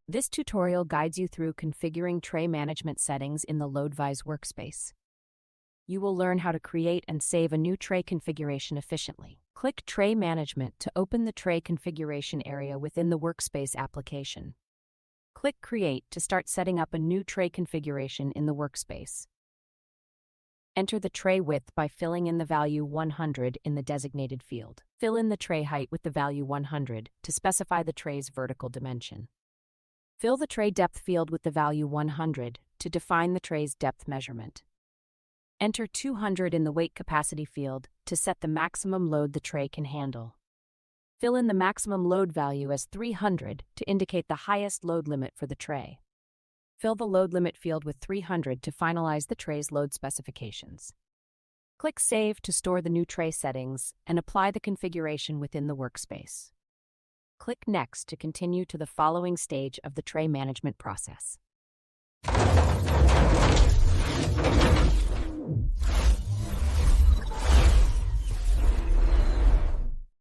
This tutorial guides you through configuring tray management settings in the Loadvis workspace. You will learn how to create and save a new tray configuration efficiently. Click Tray Management to open the tray configuration area within the Workspace application. Click Create to start setting up a new tray configuration in the workspace. Enter the tray width by filling in the value 100 in the designated field. Fill in the tray height with the value 100 to specify the tray's vertical dimension. Fill the tray depth field with the value 100 to define the tray's depth measurement. Enter 200 in the weight capacity field to set the maximum load the tray can handle. Fill in the maximum load value as 300 to indicate the highest load limit for the tray. Fill the load limit field with 300 to finalize the tray's load specifications. Click Save to store the new tray settings and apply the configuration within the workspace. Click Next to continue to the following stage of the tray management process.